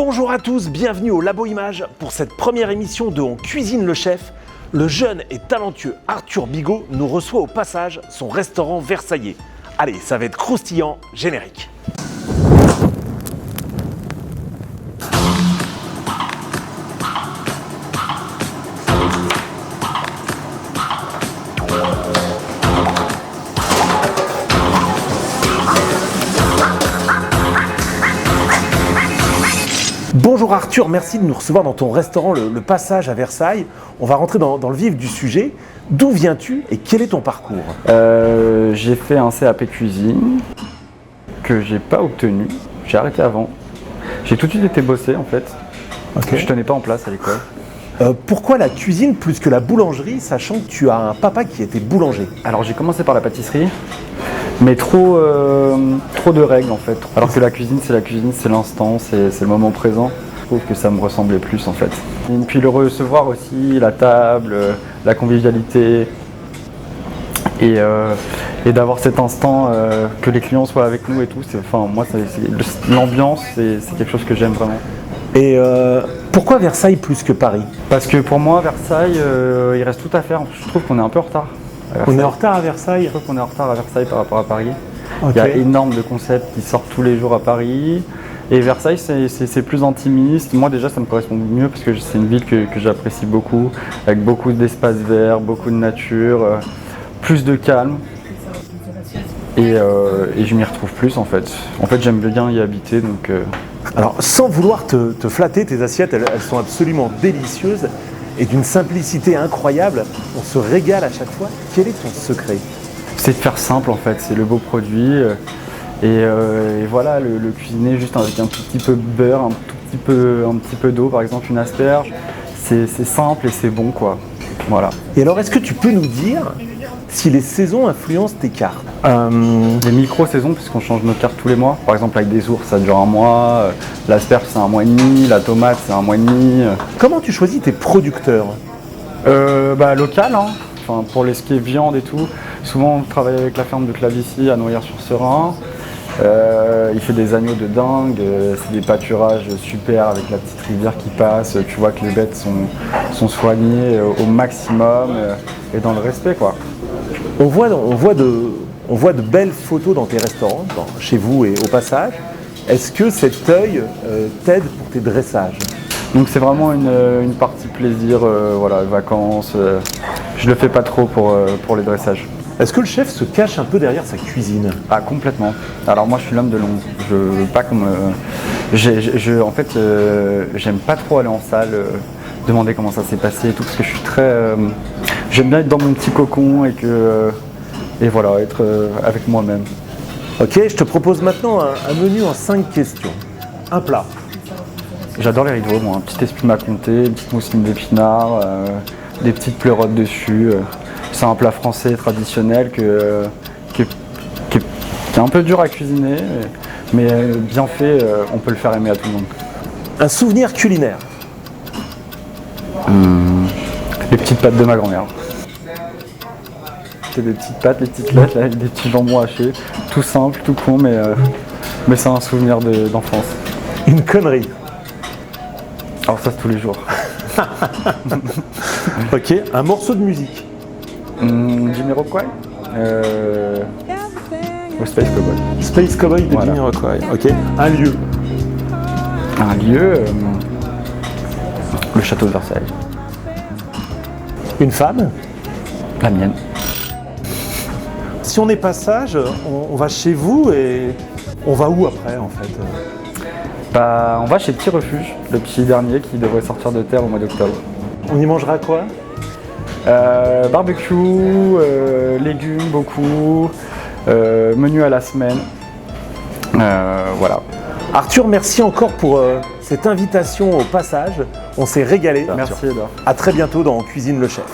Bonjour à tous, bienvenue au Labo Images. Pour cette première émission de On cuisine le chef, le jeune et talentueux Arthur Bigot nous reçoit au passage son restaurant versaillais. Allez, ça va être croustillant, générique. Bonjour Arthur, merci de nous recevoir dans ton restaurant le Passage à Versailles. On va rentrer dans le vif du sujet. D'où viens-tu et quel est ton parcours? J'ai fait un CAP cuisine que j'ai pas obtenu. J'ai arrêté avant. J'ai tout de suite été bosser en fait. Okay. Je tenais pas en place à l'école. Pourquoi la cuisine plus que la boulangerie, sachant que tu as un papa qui était boulanger? Alors j'ai commencé par la pâtisserie, mais trop de règles en fait. Alors que la cuisine, c'est l'instant, c'est le moment présent. Je trouve que ça me ressemblait plus en fait. Et puis le recevoir aussi, la table, la convivialité et d'avoir cet instant que les clients soient avec nous et tout. L'ambiance, c'est quelque chose que j'aime vraiment. Et pourquoi Versailles plus que Paris? Parce que pour moi, Versailles, il reste tout à faire. Je trouve qu'on est un peu en retard. On est en retard à Versailles? Je trouve qu'on est en retard à Versailles par rapport à Paris. Okay. Il y a énormément de concepts qui sortent tous les jours à Paris. Et Versailles, c'est plus intimiste. Moi déjà, ça me correspond mieux parce que c'est une ville que j'apprécie beaucoup, avec beaucoup d'espaces verts, beaucoup de nature, plus de calme. Et je m'y retrouve plus en fait. En fait, j'aime bien y habiter. Donc, Alors, sans vouloir te flatter, tes assiettes, elles sont absolument délicieuses et d'une simplicité incroyable. On se régale à chaque fois. Quel est ton secret? C'est de faire simple en fait. C'est le beau produit. Et voilà, le cuisiner juste avec un tout petit peu de beurre, un petit peu d'eau, par exemple une asperge, c'est simple et c'est bon quoi. Voilà. Et alors, est-ce que tu peux nous dire si les saisons influencent tes cartes? Des micro-saisons, puisqu'on change nos cartes tous les mois. Par exemple, avec des ours, ça dure un mois, l'asperge, c'est 1 mois et demi, la tomate, c'est 1 mois et demi. Comment tu choisis tes producteurs? Local, hein. Enfin, pour les ce qui est viande et tout. Souvent, on travaille avec la ferme de Clavici à Noyères-sur-Serein. Il fait des agneaux de dingue, c'est des pâturages super avec la petite rivière qui passe, tu vois que les bêtes sont soignées au maximum et dans le respect quoi. On voit de belles photos dans tes restaurants, chez vous et au Passage. Est-ce que cet œil t'aide pour tes dressages? Donc c'est vraiment une partie plaisir, voilà, vacances. Je le fais pas trop pour les dressages. Est-ce que le chef se cache un peu derrière sa cuisine? Ah complètement. Alors moi je suis l'homme de l'ombre. Je veux pas qu'on me... En fait, j'aime pas trop aller en salle, demander comment ça s'est passé et tout, parce que je suis très... j'aime bien être dans mon petit cocon et voilà, être avec moi-même. Ok, je te propose maintenant un menu en 5 questions. Un plat. J'adore les rideaux, moi. Un petit espuma comté, une petite mousseline d'épinards, des petites pleurotes dessus. C'est un plat français traditionnel qui est un peu dur à cuisiner, mais bien fait, on peut le faire aimer à tout le monde. Un souvenir culinaire. Les petites pâtes de ma grand-mère. C'est des petites pâtes, les petites lettres, là, avec des petits jambons hachés. Tout simple, tout con, mais c'est un souvenir d'enfance. Une connerie. Alors ça, c'est tous les jours. Ok, un morceau de musique. Jamiroquai ou Space Cowboy. Space Cowboy de Voilà. Jamiroquai. Ok, un lieu. Un lieu, le château de Versailles. Une femme. La mienne. Si on est Passage, on va chez vous et on va où après en fait? On va chez Petit Refuge, le petit dernier qui devrait sortir de terre au mois d'octobre. On y mangera quoi? Barbecue, légumes beaucoup, menu à la semaine. Voilà. Arthur, merci encore pour cette invitation au Passage. On s'est régalé. Merci Edouard. À très bientôt dans Cuisine le Chef.